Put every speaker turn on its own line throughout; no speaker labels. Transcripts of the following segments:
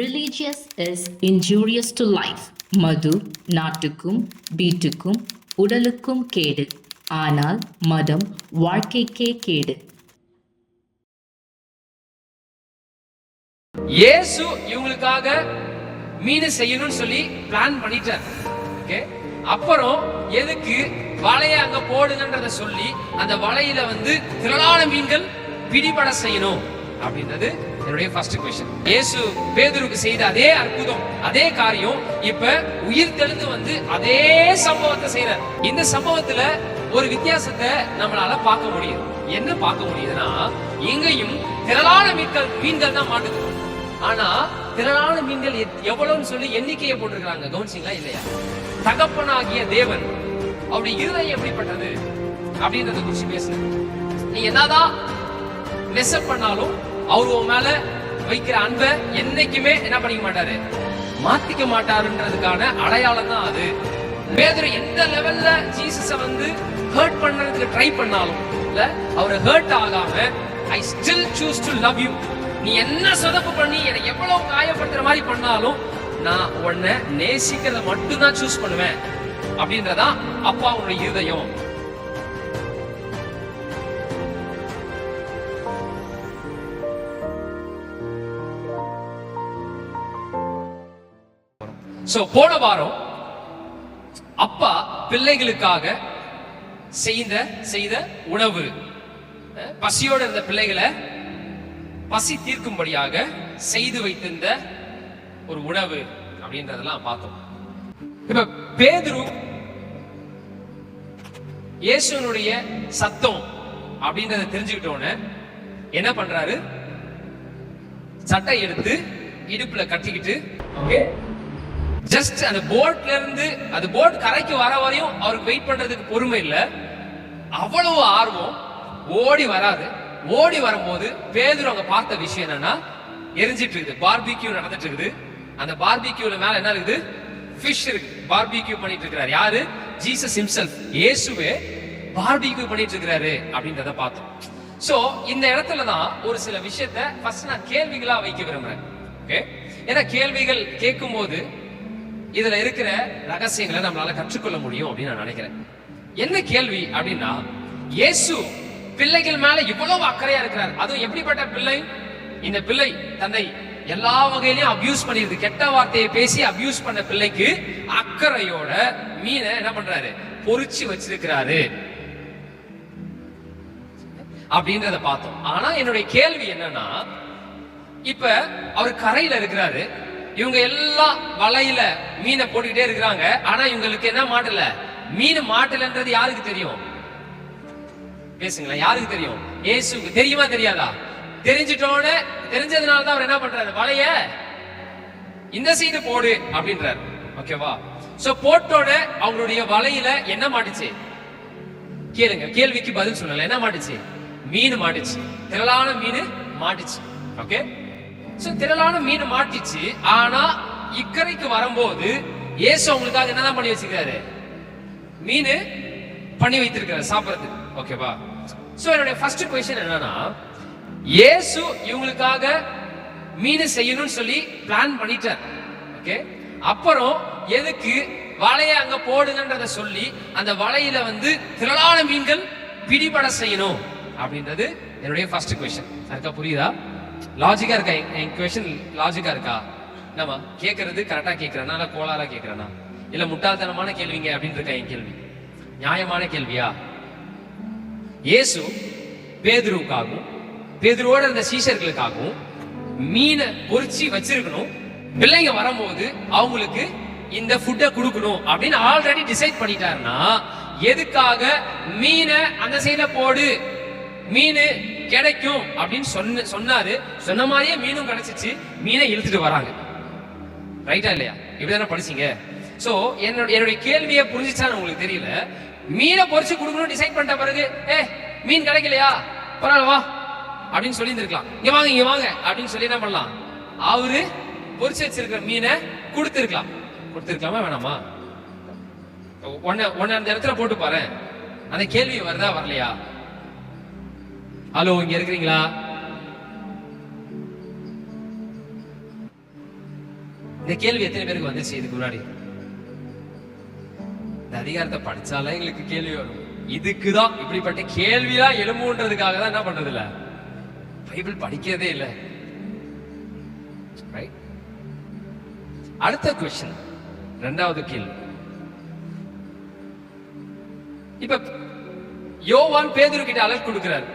Religious is injurious to life. மது நாட்டுக்கும் வீட்டுக்கும் உடலுக்கும் கேடு. ஆனால் மதம் வாழ்க்கைக்கே கேடு.
இயேசு இவங்களுக்காக மீன் செய்யணும்னு சொல்லி பிளான் பண்ணிட்டார். ஓகே, அப்புறம் எதுக்கு வலையை அங்க போடுங்கன்றத சொல்லி அந்த வலையில திரளான மீன்கள் பிடிபட செய்யணும் அப்படின்றது என்னுடைய ஃபர்ஸ்ட் क्वेश्चन. இயேசு பேதுருக்கு செய்த அதே அற்புதம், அதே காரியம் இப்ப உயிர் தெளிந்து அதே சம்பவத்தை செய்யறார். இந்த சம்பவத்துல ஒரு வித்தியாசத்தை நம்மளால பார்க்க முடியுது. என்ன பார்க்க முடியுதுன்னா, இங்கேயும் திரளான மீன்கள் தான் மாட்டுது. ஆனா திரளான மீன்கள் எவ்வளவுன்னு சொல்லி எண்ணிக்கையை போட்டிருக்காங்க. கவனிச்சிங்களா இல்லையா? தகப்பனாகிய தேவன் அவருடைய இருதயம் எப்படிப்பட்டது அப்படின்றத குறிச்சு பேசுறேன். நீ என்னதான் மெஸ்அப் பண்ணாலும் அவர் உன் மேல வைக்கிற அன்பை என்னைக்குமே என்ன பண்ணிக்க மாட்டாரு, மாத்திக்க மாட்டாருன்றதுக்கான அடையாளம் தான் அது. பேதுரு எந்த லெவல்ல ஜீசஸ ஹர்ட் பண்றதுக்கு ட்ரை பண்ணாலும் இல்ல, அவரை ஹர்ட் ஆகாம I still choose to love you, நீ என்ன சொதப்பு பண்ணி என்னை எவ்வளவு காயப்படுத்துற மாதிரி பண்ணாலும் நான் உன்னை நேசிக்கிறத மட்டும் தான் சூஸ் பண்ணுவேன் அப்படின்றதா அப்பா உன்னுடைய இருதயம். போன வாரம் அப்பா பிள்ளைகளுக்காக செய்த உணவு, பசியோட இருந்த பிள்ளைகளை பசி தீர்க்கும்படியாக செய்து வைத்திருந்த ஒரு உணவு அப்படின்றதெல்லாம் பார்த்தோம். இப்ப பேதுரு இயேசுனுடைய சத்தம் அப்படின்றத தெரிஞ்சுக்கிட்டோன்னு என்ன பண்றாரு, சட்டை எடுத்து இடுப்புல கட்டிக்கிட்டு, ஓகே, ஜஸ்ட் அந்த போட்ல இருந்து அந்த போட் கரைக்கு வர வரையும் அவருக்கு வெயிட் பண்றதுக்கு பொறுமை இல்ல, அவ்வளவு ஆர்வம். ஓடி வராது. ஓடி வரும்போது பேதுரு அங்க பார்த்த விஷயம் என்னன்னா, எரிஞ்சிட்டு இருக்குது, பார்பிக்யூ நடந்துட்டு இருக்குது. அந்த பார்பிக்யூல மேல என்ன இருக்குது, ஃபிஷ் இருக்கு. பார்பிக்யூ பண்ணிட்டு இருக்கிறாரு யாரு? ஜீசஸ் ஹிம்செல்ஃப், இயேசுவே பார்பிக்யூ பண்ணிட்டு இருக்கிறாரு அப்படின்றத பார்த்தோம். சோ இந்த இடத்துல தான் ஒரு சில விஷயத்தை ஃபர்ஸ்ட் நான் கேள்விகளா வைக்க விரும்புறேன். ஓகே, ஏன்னா கேள்விகள் கேட்கும் போது இதுல இருக்கிற ரகசியங்களை நம்மளால கற்றுக்கொள்ள முடியும் அப்படின்னு நான் நினைக்கிறேன். என்ன கேள்வி அப்படின்னா, இயேசு பிள்ளைகள் மேல இவ்வளவு அக்கறையா இருக்கிறார். அதுவும் எப்படிப்பட்ட பிள்ளை? இந்த பிள்ளை தந்தை எல்லா வகையிலையும் அபியூஸ் பண்ணிருக்கு, கெட்ட வார்த்தையை பேசி அபியூஸ் பண்ண பிள்ளைக்கு அக்கறையோட மீனை என்ன பண்றாரு, பொறிச்சு வச்சிருக்கிறாரு அப்படின்றத பார்த்தோம். ஆனா என்னுடைய கேள்வி என்னன்னா, இப்ப அவர் கரையில இருக்கிறாரு, இவங்க எல்லாம் வலையில மீனை போட்டுக்கிட்டே இருக்கிறாங்க. ஆனா இவங்களுக்கு என்ன மாட்டல, மீன் மாட்டலன்றது யாருக்கு தெரியும்? பேசுங்களா, யாருக்கு தெரியும்? இயேசுக்கு தெரியுமா தெரியாதா? தெரிஞ்சிட்டோன்னு தெரிஞ்சதுனாலதான் அவர் என்ன பண்றாரு, வலைய இந்த சைடு போடு அப்படின்றாரு. ஓகேவா? சோ போட்டோட அவங்களுடைய வலையில என்ன மாட்டுச்சு? கேளுங்க, கேள்விக்கு பதில் சொல்லல. என்ன மாட்டுச்சு? மீன் மாட்டுச்சு, திரளான மீன் மாட்டுச்சு. ஓகே, சோ திரளான மீன் மாட்டிச்சு. ஆனா இக்கரைக்கு வரும்போது இயேசு அவங்களுக்காக என்னதான் பண்ணி வச்சிருக்காரு, மீன் பண்ணி வைத்திருக்காரு சாப்பிடுறதுக்கு. ஓகேவா? சோ என்னுடைய ஃபர்ஸ்ட் क्वेश्चन என்னன்னா, இயேசு இவங்களுக்காக மீன் செய்யணும்னு சொல்லி பிளான் பண்ணிட்டார். ஓகே, அப்புறம் எதுக்கு வலையை அங்க போடுங்கன்றத சொல்லி அந்த வலையில திரளான மீன்கள் பிடிபட செய்யணும் அப்படின்றது என்னுடைய ஃபர்ஸ்ட் क्वेश्चन. இருக்கா? புரியுதா? லாஜிக்கா இருக்கா? என் क्वेश्चन லாஜிக்கா இருக்கா? நம்ம கேட்கறது கரெக்டா கேட்கிறேனா, இல்ல கோளாரா கேட்கிறேனா, இல்ல முட்டாள்தனமான கேள்விங்க அப்படின்னு இருக்கா என் கேள்வி? நியாயமான கேள்வியா? இயேசு பேதுருவுக்காகவும் பேதுருவோட இருந்த சீஷர்களுக்காகவும் மீனை பொறிச்சு வச்சிருக்கணும். பிள்ளைங்க வரும்போது அவங்களுக்கு இந்த ஃபுட்டை கொடுக்கணும் அப்படின்னு ஆல்ரெடி டிசைட் பண்ணிட்டாருன்னா, எதுக்காக மீனை அந்த சைடுல போடு, மீன் கிடைக்கும் அப்படின்னு சொன்னாரு. சொன்ன மாதிரியே மீனும் கிடைச்சிச்சு, மீனை இழுத்துட்டு வராங்க. ரைட்டா இல்லையா? இப்படிதானே படிச்சீங்க? சோ என்னுடைய கேள்வியை புரிஞ்சிச்சான்னு உங்களுக்கு தெரியல. மீனை பொறிச்சு கொடுக்கணும் டிசைட் பண்ணிட்ட பிறகு, மீன் கிடைக்கலையா, பரவாயில்ல வா அப்படின்னு சொல்லி இருந்திருக்கலாம். இங்க வாங்க இங்க வாங்க அப்படின்னு சொல்லி என்ன பண்ணலாம், அவரு பொறிச்சு வச்சிருக்கிற மீனை கொடுத்திருக்கலாமா வேணாமா? ஒன்னு அந்த இடத்துல போட்டு பாரு, அந்த கேள்வி வருதா வரலையா? ஹலோ, இங்க இருக்கிறீங்களா? இந்த கேள்வி எத்தனை பேருக்கு வந்துச்சு இதுக்கு முன்னாடி? இந்த அதிகாரத்தை படிச்சாலே எங்களுக்கு கேள்வி வரும். இதுக்குதான் இப்படிப்பட்ட கேள்வியா எழும்புன்றதுக்காக தான் என்ன பண்றது இல்ல, பைபிள் படிக்கிறதே இல்ல. அடுத்த கொஸ்டின், இரண்டாவது கேள்வி. இப்ப யோவான் பேதுரு கிட்ட அலர்ட் கொடுக்கிறார்,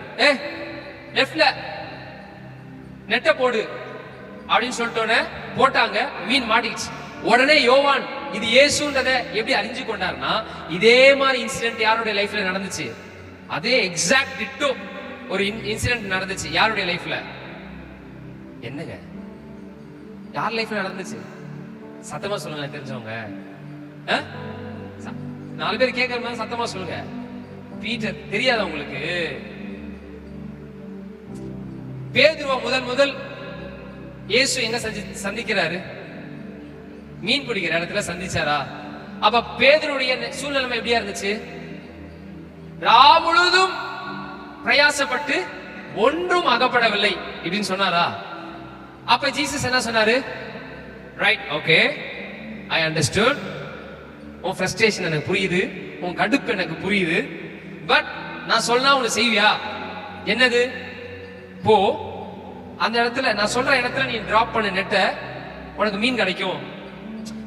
லெஃப்ட்ல நெட்ட போடு அப்படின்னு சொல்லிட்டோன்னே போட்டாங்க, மீன் மாட்டிக்கிச்சு. உடனே யோவான் இது இயேசுன்றதை எப்படி அறிஞ்சு கொண்டார்னா, இதே மாதிரி இன்சிடென்ட் யாருடைய லைஃப்ல நடந்துச்சு, அதே எக்ஸாக்ட் டிட்டோ ஒரு இன்சிடென்ட் நடந்துச்சு யாருடைய லைஃப்ல? என்னங்க, யார் லைஃப்ல நடந்துச்சு? சத்தமா சொல்லுங்க தெரிஞ்சவங்க. 4 பேர் கேட்கற மாதிரி சத்தமா சொல்லுங்க. பீட்டர் தெரியாத உங்களுக்கு? பேதுருவ முதல் இயேசு எங்க சந்திக்கிறாரு? மீன் பிடிக்கிற இடத்துல சந்திச்சாரா? அப்ப பேதுருடைய சூழ்நிலைமை எப்படியா இருந்துச்சு? முழுதும் பிரயாசப்பட்டு ஒன்றும் அகப்படவில்லை இப்படின்னு சொன்னாரா? அப்ப ஜீசஸ் என்ன சொன்னாரு? Right, okay, I understood. உன் ஃப்ரஸ்ட்ரேஷன் எனக்கு புரியுது, உன் கடுப்பு எனக்கு புரியுது. பட் நான் சொன்னா உன்னை செய்வியா? என்னது? போ, அந்த இடத்துல நான் சொல்ற இடத்துல நீ டிராப் பண்ண நெட்ட, உனக்கு மீன் கிடைக்கும்.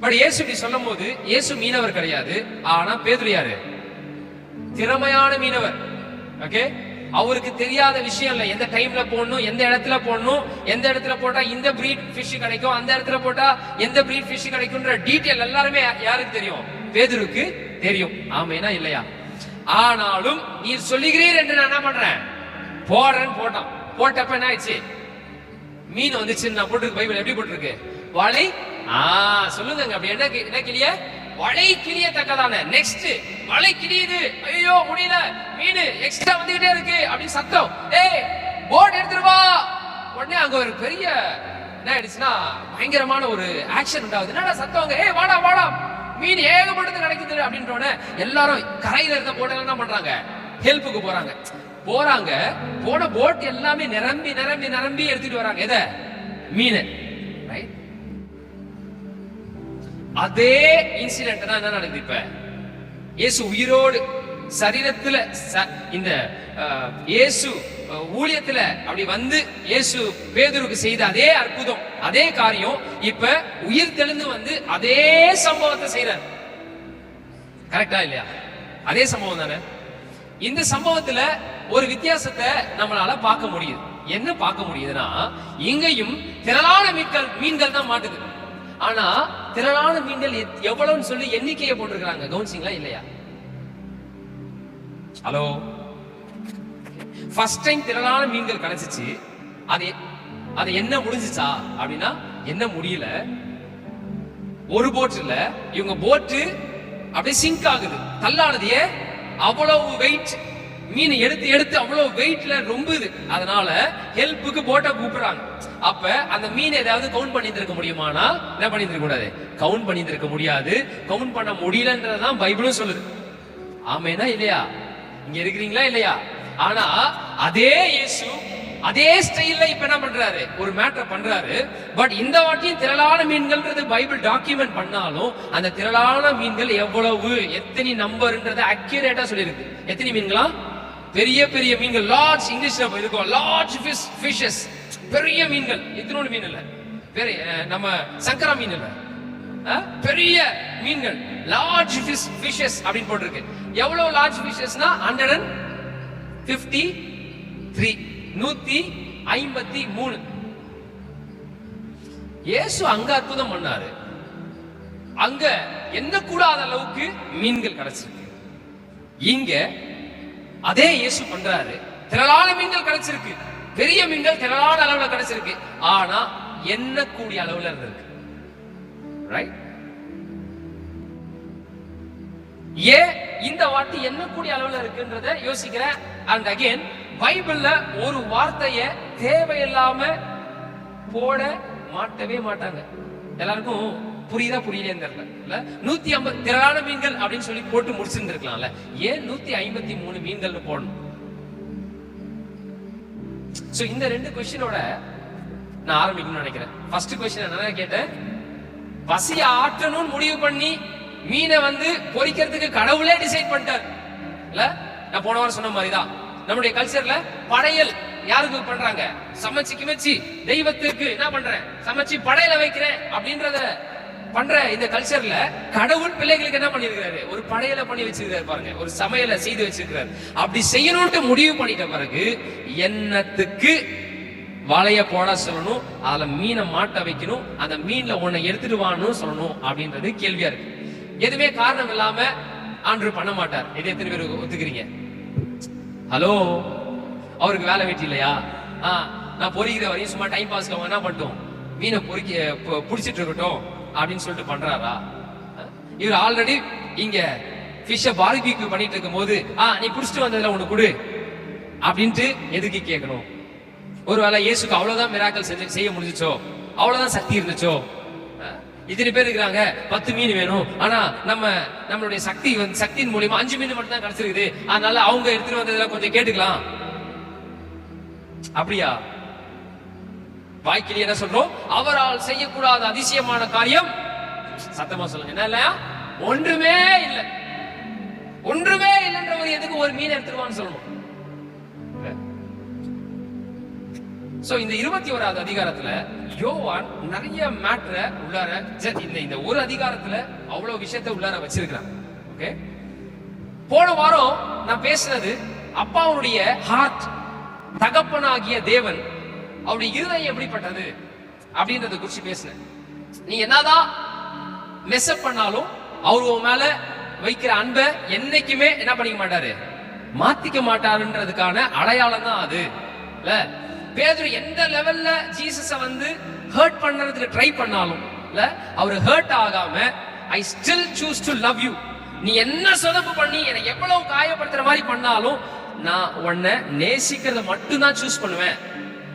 பட் இயேசு இப்படி சொல்லும் போது, இயேசு மீனவர் கிடையாது. ஆனா பேதுரு யாரு? திறமையான மீனவர். ஓகே, அவருக்கு தெரியாத விஷயம் இல்ல. எந்த டைம்ல போடணும், எந்த இடத்துல போடணும், எந்த இடத்துல போட்டா இந்த பிரீட் ஃபிஷ் கிடைக்கும், அந்த இடத்துல போட்டா எந்த பிரீட் ஃபிஷ் கிடைக்கும்ன்ற டீடைல் எல்லாருமே யாருக்கு தெரியும்? பேதுருக்கு தெரியும். ஆமேனா இல்லையா? ஆனாலும் நீர் சொல்லுகிறீர் என்று நான் என்ன பண்றேன், போடுறேன்னு போட்டான். போட்டப்ப என்ன ஆயிடுச்சு? மீன் வந்துச்சு. நான் போட்டிருக்கு, பைபிள் எப்படி போட்டிருக்கு? வலை. சொல்லுங்க அப்படி என்ன கிளிய? வலை கிளியத்தக்கதான. நெக்ஸ்ட் வலை கிளியுது, ஐயோ முடியல, மீன் எக்ஸ்ட்ரா வந்துகிட்டே இருக்கு அப்படின்னு சத்தம். போட் எடுத்துட்டு வா. உடனே அங்க ஒரு பெரிய என்ன ஆயிடுச்சுன்னா பயங்கரமான ஒரு ஆக்ஷன் உண்டாகுது. என்னடா சத்தம்? வாடா வாடா, மீன் ஏகப்பட்டது கிடைக்குது அப்படின்றோட எல்லாரும் கரையில இருந்த போட் என்ன பண்றாங்க? ஹெல்ப்புக்கு போறாங்க. போன போட் எல்லாமே நிரம்பி நிரம்பி நிரம்பி எடுத்துட்டு வராங்க. எதை? மீன். ரைட். அதே இன்சிடென்ட் தான் என்ன நடக்குது இப்ப? இயேசு உயிரோடு சரீரத்துல இந்த இயேசு ஊழியத்துல அப்படி வந்து இயேசு பேதுருக்கு செய்த அதே அற்புதம், அதே காரியம் இப்ப உயிர் தெளிந்து வந்து அதே சம்பவத்தை செய்யறார். கரெக்டா இல்லையா? அதே சம்பவம் தானே. இந்த சம்பவத்துல ஒரு வித்தியாசத்தை நம்மளால பார்க்க முடியுது. என்ன பார்க்க முடியுதுன்னா, இங்கேயும் திரளான மீன்கள் தான் மாட்டுது. ஆனா திரளான மீன்கள் எவ்வளவுன்னு சொல்லி எண்ணிக்கையை போட்டிருக்காங்க. கவனிச்சீங்களா இல்லையா? ஹலோ, ஃபர்ஸ்ட் டைம் திரளான மீன்கள் கிடைச்சிச்சு. அது என்ன முடிஞ்சிச்சா அப்படின்னா என்ன முடியல. ஒரு போட் இல்ல, இவங்க போட்டு அப்படியே சிங்க் ஆகுது, தள்ளானது. அவ்வளவு வெயிட் மீன் எடுத்து அவ்வளவு வெயிட்ல ரொம்புது. அதனால ஹெல்ப்புக்கு போட்டை கூப்பிடுறாங்க. அப்ப அந்த மீன் ஏதாவது கவுண்ட் பண்ணி இருக்க முடியுமானா என்ன பண்ணி இருக்க கூடாது? கவுண்ட் பண்ணி இருக்க முடியாது. கவுண்ட் பண்ண முடியலன்றதான் பைபிளும் சொல்லுது. ஆமேனா இல்லையா? இங்க இருக்கிறீங்களா இல்லையா? ஆனா அதே இயேசு அதே ஸ்டைல்ல இப்ப என்ன பண்றாரு? ஒரு மேட்டர் பண்றாரு. பட் இந்த வாட்டியும் திரளான மீன்கள்ன்றது பைபிள் டாக்குமெண்ட் பண்ணாலும் அந்த திரளான மீன்கள் எவ்வளவு, எத்தனை நம்பர்ன்றதை அக்யூரேட்டா சொல்லியிருக்கு. எத்தனை மீன்களா? பெரிய பெரிய மீன்கள், லார்ஜ், இங்கிலீஷ்ல இருக்கும் லார்ஜ் ஃபிஷஸ், பெரிய மீன்கள். எத்தனோடு மீன் இல்ல, பெரிய நம்ம சங்கரா மீன் இல்ல, பெரிய மீன்கள், லார்ஜ் ஃபிஷஸ் அப்படின்னு போட்டிருக்கு. எவ்வளவு லார்ஜ் ஃபிஷஸ்னா 153, 153. இயேசு அங்க அற்புதம் பண்ணாரு. அங்க என்ன கூடாத அளவுக்கு மீன்கள் கிடைச்சிருக்கு. இங்க அதே இயேசு பண்றாரு. திரளான மீன்கள் கிடைச்சிருக்கு, பெரிய மீன்கள் திரளான அளவுல கிடைச்சிருக்கு. ஆனா என்ன கூடிய அளவுல இருந்திருக்கு. ரைட்? ஏன் இந்த வாட்டி என்ன கூடிய அளவுல இருக்குன்றத யோசிக்கிறேன். அண்ட் அகைன் பைபிள்ல ஒரு வார்த்தைய தேவையில்லாம போட மாட்டவே மாட்டாங்க. எல்லாருக்கும் புரியுதா புரியலன்னு தெரியல. 150 திரளான மீன்கள் அப்படின்னு சொல்லி போட்டு முடிச்சிருந்திருக்கலாம்ல. ஏன் 153 மீன்கள்னு போடணும்? சோ இந்த ரெண்டு क्वेश्चनோட நான் ஆரம்பிக்கணும்னு நினைக்கிறேன். ஃபர்ஸ்ட் क्वेश्चन என்ன கேட்டேன்? பசிய ஆற்றணும்னு முடிவு பண்ணி மீனை வந்து பொரிக்கிறதுக்கு கடவுளே டிசைட் பண்ணிட்டார் இல்ல. நான் போன வாரம் சொன்ன மாதிரிதான் நம்முடைய கல்ச்சர்ல படையல் யாருக்கு பண்றாங்க? சமைச்சு கிமச்சி தெய்வத்துக்கு என்ன பண்றேன், சமைச்சு படையல வைக்கிறேன் அப்படின்றத பண்ற இந்த கல்ச்சர்ல கடவுள் பிள்ளைகளுக்கு என்ன பண்ணிருக்காரு? ஒரு படையல பண்ணி வச்சிருக்காரு பாருங்க, ஒரு சமையல செய்து வச்சிருக்காரு. அப்படி செய்யணும்னு முடிவு பண்ணிட்ட பிறகு எண்ணத்துக்கு வலைய போட சொல்லணும், அதுல மீனை மாட்ட வைக்கணும், அந்த மீன்ல உன்னை எடுத்துட்டு வான்னு சொல்லணும் அப்படின்றது கேள்வியா இருக்கு. எதுவுமே காரணம் இல்லாம ஆண்டவர் பண்ண மாட்டார். இது எத்தனை பேர் ஒத்துக்கிறீங்க? ஹலோ, அவருக்கு வேலை வெட்டி இல்லையா? நான் பொறிக்கிற வரையும் சும்மா டைம் பாஸ்க்கு அவங்க என்ன பண்ணிட்டோம், மீனை புடிச்சிட்டு இருக்கட்டும் அப்படின்னு சொல்லிட்டு பண்றாரா? இவர் ஆல்ரெடி இங்க ஃபிஷ்ஷ பார்பிக்யூ பண்ணிட்டு இருக்கும் போது நீ புடிச்சிட்டு வந்ததுல ஒண்ணு கொடு அப்படின்ட்டு எதுக்கு கேட்கணும்? ஒருவேளை இயேசுக்கு அவ்வளவுதான் மிராக்கல் செய்ய முடிஞ்சிச்சோ, அவ்வளவுதான் சக்தி இருந்துச்சோ? இத்தனை பேர் இருக்கிறாங்க, 10 மீன் வேணும், ஆனா நம்மளுடைய சக்தியின் மூலியமா 5 மீன் மட்டும் தான் கிடைச்சிருக்குது, அதனால அவங்க எடுத்துட்டு வந்ததுல கொஞ்சம் கேட்டுக்கலாம். அப்படியா? வாய்க்கிலே என்ன சொல்றோம்? அவரால் செய்யக்கூடாத அதிசயமான காரியம், சத்தமா சொல்லுங்க, என்ன இல்லையா? ஒன்றுமே இல்லை. ஒன்றுமே இல்லைன்றவர் எதுக்கு ஒரு மீன் எடுத்துருவான்னு சொல்லணும். சோ இந்த 21வது அதிகாரத்துல யோவான் நிறைய மேட்டர உள்ளார, இந்த ஒரு அதிகாரத்துல அவ்வளவு விஷயத்தை உள்ளார வச்சிருக்கிறான். ஓகே, போன வாரம் நான் பேசுனது அப்பாவுடைய ஹார்ட், தகப்பனாகிய தேவன் அவருடைய இருதயம் எப்படிப்பட்டது அப்படின்றத குறிச்சு பேசினேன். நீ என்னதான் மெஸ்அப் பண்ணாலும் அவரு உன் மேல வைக்கிற அன்பை என்னைக்குமே என்ன பண்ணிக்க மாட்டாரு, மாத்திக்க மாட்டாருன்றதுக்கான அடையாளம் தான் அது. இல்ல, பேதுரு எந்த லெவல்ல ஜீசஸ வந்து ஹர்ட் பண்றதுக்கு ட்ரை பண்ணாலும் இல்ல, அவர் ஹர்ட் ஆகாம I still choose to love you, நீ என்ன சொதப்பு பண்ணி என்னை எவ்வளவு காயப்படுத்துற மாதிரி பண்ணாலும் நான் உன்னை நேசிக்கிறத மட்டும் தான் சூஸ் பண்ணுவேன்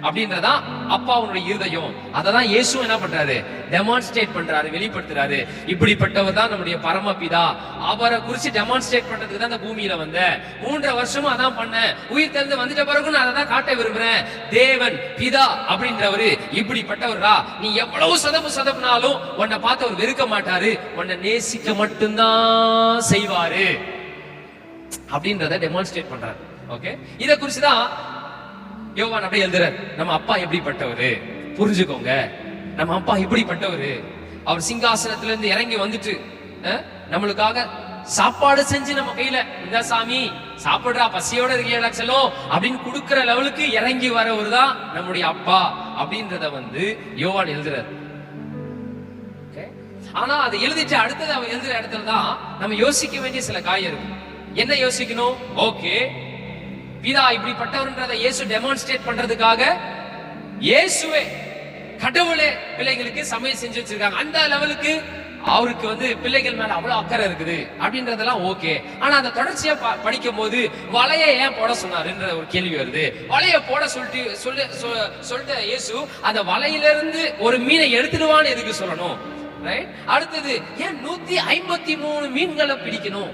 அப்படின்றதான் அப்பாவுடைய இருதயம். அததான் இயேசு என்ன பண்றாரு, டெமான்ஸ்ட்ரேட் பண்றாரு, வெளிப்படுத்துறாரு. இப்படிப்பட்டவர் தான் நம்முடைய பரமபிதா. அவரை குறிச்சு டெமான்ஸ்ட்ரேட் பண்றதுக்கு தான் இந்த பூமியில வந்த 3 வருஷமும் அதான் பண்ண, உயிர் தெரிந்து வந்துட்ட பிறகு நான் அதை காட்ட விரும்புறேன். தேவன் பிதா அப்படின்றவரு இப்படிப்பட்டவரா, நீ எவ்வளவு சொதப்புனாலும் உன்னை பார்த்து அவர் வெறுக்க மாட்டாரு, உன்னை நேசிக்க மட்டும்தான் செய்வாரு அப்படின்றத டெமான்ஸ்ட்ரேட் பண்றாரு. ஓகே, இத குறிச்சுதான் யோவான் அப்படியே எழுதுறார். நம்ம அப்பா எப்படிப்பட்டவரு புரிஞ்சுக்கோங்க, நம்ம அப்பா இப்படிப்பட்டவரு, அவர் சிங்காசனத்துல இருந்து இறங்கி வந்துட்டு நம்மளுக்காக சாப்பாடு செஞ்சு நம்ம கையில இந்த சாமி சாப்பிடுறா, பசியோட இருக்கியா செல்லோ அப்படின்னு கொடுக்கிற லெவலுக்கு இறங்கி வரவர் தான் நம்முடைய அப்பா அப்படின்றத வந்து யோவான் எழுதுறாரு. ஆனா அதை எழுதிட்டு அடுத்தது அவன் எழுதுற இடத்துல தான் நம்ம யோசிக்க வேண்டிய சில காரியம் இருக்கு. என்ன யோசிக்கணும்? ஓகே, பிதா இப்படிப்பட்டவர்ன்றதை இயேசு டெமான்ஸ்ட்ரேட் பண்றதுக்காக இயேசுவே கடவுளே பிள்ளைகளுக்கு சமையல் செஞ்சு வச்சிருக்காங்க. அந்த லெவலுக்கு அவருக்கு வந்து பிள்ளைகள் மேல அவ்வளவு அக்கறை இருக்குது அப்படின்றதெல்லாம் ஓகே. ஆனா அந்த தொடர்ச்சியா படிக்கும் போது வலைய ஏன் போட சொன்னாருன்ற ஒரு கேள்வி வருது. வலைய போட சொல்லிட்டு இயேசு அந்த வலையிலிருந்து ஒரு மீனை எடுத்துடுவான்னு எதுக்கு சொல்லணும்? ரைட். அடுத்தது ஏன் 153 மீன்களை பிடிக்கணும்?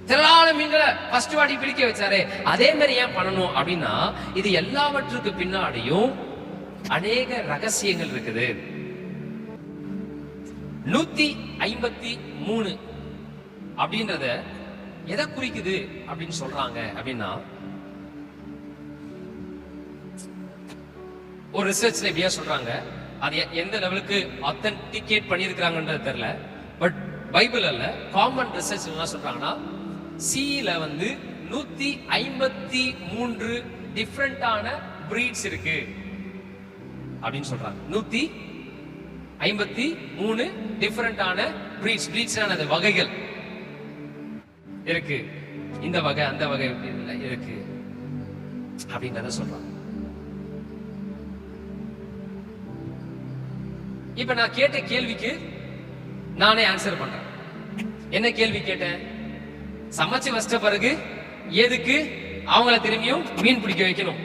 திரளான மீன்களை ஃபர்ஸ்ட் வாட்டி பிடிக்க வச்சாரு, அதே மாதிரி ஏன் பண்ணணும் அப்படின்னா இது எல்லாவற்றுக்கு பின்னாடியும் அநேக ரகசியங்கள் இருக்குது. 153 அப்படின்றத எதை குறிக்குது அப்படின்னு சொல்றாங்க அப்படின்னா, ஒரு ரிசர்ச்ல எப்படியா சொல்றாங்க, அது எந்த லெவலுக்கு ஆத்தென்டிகேட் பண்ணிருக்காங்கன்றது தெரியல, பட் பைபிள் அல்ல காமன் ரிசர்ச் என்ன சொல்றாங்கன்னா, சீல வந்து 153 டிஃபரண்டான பிரீட்ஸ் இருக்கு அப்படின்னு சொல்றாங்க. 153 டிஃபரண்டான பிரீட்ஸ் வகைகள் இருக்கு. இந்த வகை அந்த வகை இருக்கு அப்படின்றத சொல்றாங்க. இப்ப நான் கேட்ட கேள்விக்கு நானே ஆன்சர் பண்றேன். என்ன கேள்வி கேட்டேன்? சமைச்சு வச்ச பிறகு எதுக்கு அவங்கள திரும்பியும் மீன் பிடிக்க வைக்கணும்?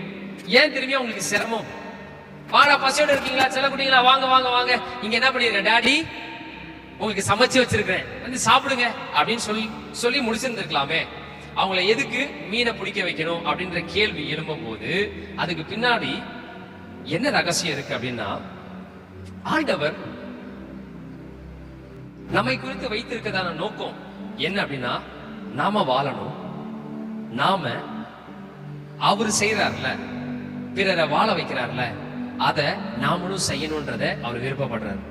ஏன் திரும்பியும் அவங்களுக்கு சிரமம்? வாடா, பசியோட இருக்கீங்களா செல்ல குட்டிங்களா, வாங்க வாங்க வாங்க, இங்க என்ன பண்ணிருக்கேன் டாடி, உங்களுக்கு சமைச்சு வச்சிருக்கிறேன் வந்து சாப்பிடுங்க அப்படின்னு சொல்லி முடிச்சிருந்திருக்கலாமே. அவங்கள எதுக்கு மீனை பிடிக்க வைக்கணும் அப்படின்ற கேள்வி எழும்பும் போது அதுக்கு பின்னாடி என்ன ரகசியம் இருக்கு அப்படின்னா, ஆண்டவர் நம்மை குறித்து வைத்திருக்கதான நோக்கம் என்ன அப்படின்னா, நாம வாழணும், நாம அவரு செய்யறாருல, பிறரை வாழ வைக்கிறார்ல, அத நாமளும் செய்யணும்ன்றத அவர் விருப்பப்படுறாரு.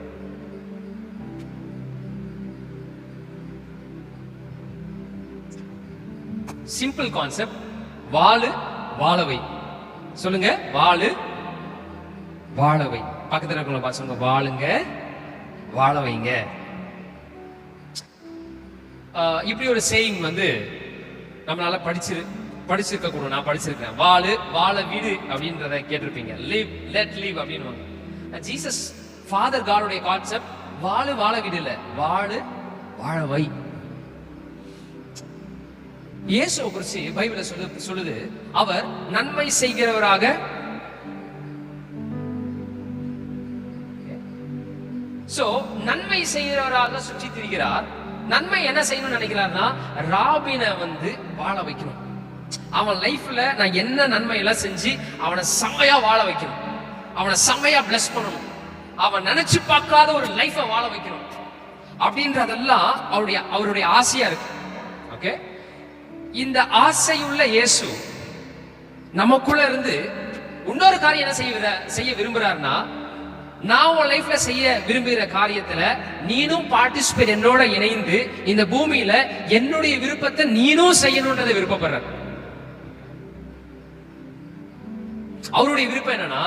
Simple concept. வாழு வாழவை. சொல்லுங்க, வாழு வாழவை. பக்கத்துல இருக்கவங்க பார்த்து சொல்லுங்க, வாழுங்க வாழ வைங்க. இப்படி ஒரு சேயிங் வந்து நம்மளால படிச்சிருக்க கூடும். நான் படிச்சிருக்கேன். வாழு வாழ வீடு அப்படின்றத கேட்டிருப்பீங்க. லிவ் லெட் லிவ் அப்படின்னு. ஜீசஸ் ஃபாதர் காடுடைய கான்செப்ட் வாழு வாழ வீடு இல்ல, வாழு வாழ வை. இயேசுவை குறித்து பைபிள் சொல்லுது, அவர் நன்மை செய்கிறவராக, நன்மை செய்கிறவராக சுற்றி திரிகிறார். நன்மை என்ன செய்யணும்னு நினைக்கிறார்னா, ராபினை வந்து வாழ வைக்கணும். அவன் லைஃப்ல நான் என்ன நன்மை எல்லாம் செஞ்சு அவனை செம்மையா வாழ வைக்கணும், அவனை செம்மையா பிளஸ் பண்ணணும், அவன் நினைச்சு பார்க்காத ஒரு லைஃபை வாழ வைக்கணும் அப்படின்றதெல்லாம் அவருடைய ஆசையா இருக்கு. ஓகே, இந்த ஆசையுள்ள இயேசு நமக்குள்ள இருந்து இன்னொரு காரியம் என்ன செய்ய விரும்புறாருன்னா, நான் உன் லைஃப்ல செய்ய விரும்புகிற காரியத்துல நீனும் பார்ட்டிசிபேட், என்னோட இணைந்து இந்த பூமியில என்னுடைய விருப்பத்தை நீனும் செய்யணும்ன்றதை விருப்பப்படுற. அவருடைய விருப்பம் என்னன்னா,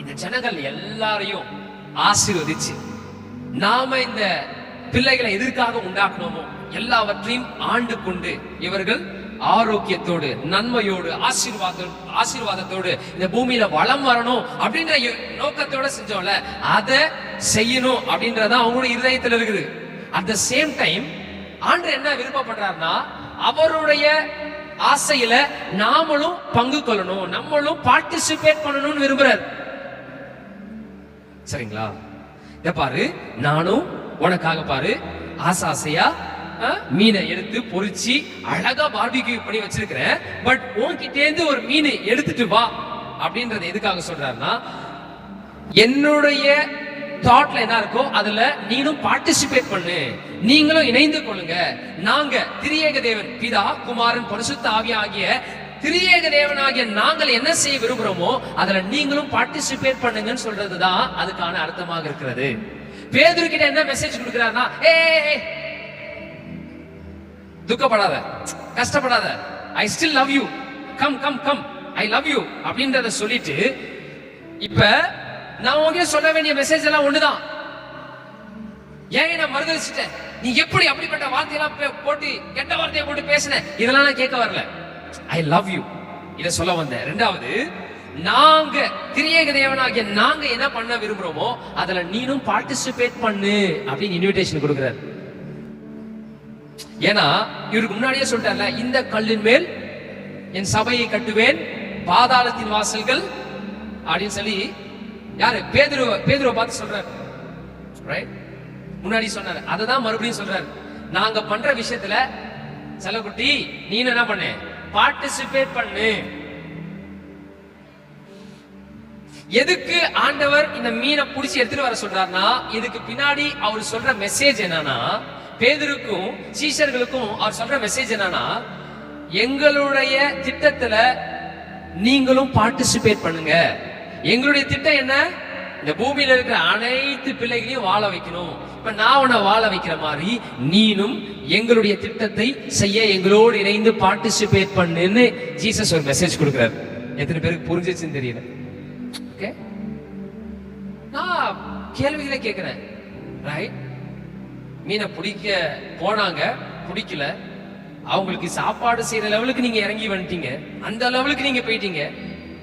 இந்த ஜனங்கள் எல்லாரையும் ஆசீர்வதிச்சு, நாம இந்த பிள்ளைகளை எதற்காக உண்டாக்கணுமோ எல்லாவற்றையும் ஆண்டு கொண்டு இவர்கள் ஆரோக்கியத்தோடு, நன்மையோடு, ஆசீர்வாதத்தோடு இந்த பூமியில வளம் வரணும் அப்படின்ற நோக்கத்தோட செஞ்சோம்ல, அதை செய்யணும் அப்படின்றதான் அவங்களுடைய இருதயத்தில் இருக்குது. அட் த சேம் டைம் ஆண்டவர் என்ன விருப்பப்படுறாருன்னா, அவருடைய ஆசையில நாமளும் பங்கு கொள்ளணும், நம்மளும் பார்ட்டிசிபேட் பண்ணணும்னு விரும்புறாரு. சரிங்களா? இத பாரு, நானும் உனக்காக பாரு ஆசையா மீனை எடுத்து பொரிச்சு அழகா பார்பிக்யூ பண்ணி வச்சிருக்கிறேன். பட் உன்கிட்ட இருந்து ஒரு மீன் எடுத்துட்டு வா அப்படின்றது எதுக்காக சொல்றாருன்னா, என்னுடைய தாட்ல என்ன இருக்கோ அதுல நீனும் பார்ட்டிசிபேட் பண்ணு, நீங்களும் இணைந்து கொள்ளுங்க. நாங்க திரியேக தேவன் பிதா குமாரன் பரிசுத்த ஆவி ஆகிய திரியேக தேவனாகிய நாங்கள் என்ன செய்ய விரும்புறோமோ அதுல நீங்களும் பார்ட்டிசிபேட் பண்ணுங்கன்னு சொல்றதுதான் அதுக்கான அர்த்தமாக இருக்கிறது. பேதுரு கிட்ட என்ன மெசேஜ் கொடுக்கிறாருன்னா, துக்கப்படாத, கஷ்டப்படாத, I still love you, come come come, I love you அப்படின்றத சொல்லிட்டு, இப்ப நான் உங்ககிட்ட சொல்ல வேண்டிய மெசேஜ் எல்லாம் ஒண்ணுதான். ஏன் நான் மறுதலிச்சிட்டேன், நீ எப்படி அப்படிப்பட்ட வார்த்தையெல்லாம் போட்டு கெட்ட வார்த்தையை போட்டு பேசின, இதெல்லாம் நான் கேட்க வரல. ஐ லவ் யூ இத சொல்ல வந்தேன். ரெண்டாவது, நாங்க திரியேக தேவனாகிய நாங்க என்ன பண்ண விரும்புறோமோ அதுல நீனும் பார்ட்டிசிபேட் பண்ணு அப்படின்னு இன்விடேஷன் கொடுக்கிறார். ஏன்னா இவருக்கு முன்னாடியே சொல்லிட்டார்ல, இந்த கல்லின் மேல் என் சபையை கட்டுவேன், பாதாளத்தின் வாசல்கள் அப்படின்னு சொல்லி யாரு பேதுருவை பார்த்து சொல்றாரு. ரைட், முன்னாடி சொன்னாரு, அததான் மறுபடியும் சொல்றாரு. நாங்க பண்ற விஷயத்துல செல்லக்குட்டி நீ என்ன பண்ணு, பார்ட்டிசிபேட் பண்ணு. எதுக்கு ஆண்டவர் இந்த மீனை புடிச்சு எடுத்துட்டு வர சொல்றாருன்னா, இதுக்கு பின்னாடி அவர் சொல்ற மெசேஜ் என்னன்னா, பேதுருக்கும் சீஷர்களுக்கும் அவர் சொல்ற மெசேஜ் என்னன்னா, எங்களுடைய திட்டத்துல நீங்களும் பார்ட்டிசிபேட் பண்ணுங்க. எங்களுடைய திட்டம் என்ன, இந்த பூமியில இருக்கிற அனைத்து பிள்ளைகளையும் வாழ வைக்கணும். இப்ப நான் உன்னை வாழ வைக்கிற மாதிரி நீனும் எங்களுடைய திட்டத்தை செய்ய எங்களோடு இணைந்து பார்ட்டிசிபேட் பண்ணுன்னு ஜீசஸ் ஒரு மெசேஜ் கொடுக்கிறார். எத்தனை பேருக்கு புரிஞ்சிச்சுன்னு தெரியல. ஓகே, நான் கேள்விகளை கேட்கிறேன். ரைட், மீனை பிடிக்க போனாங்க, பிடிக்கல, அவங்களுக்கு சாப்பாடு செய்யற லெவலுக்கு நீங்க இறங்கி வந்துட்டீங்க, அந்த லெவலுக்கு நீங்க போயிட்டீங்க.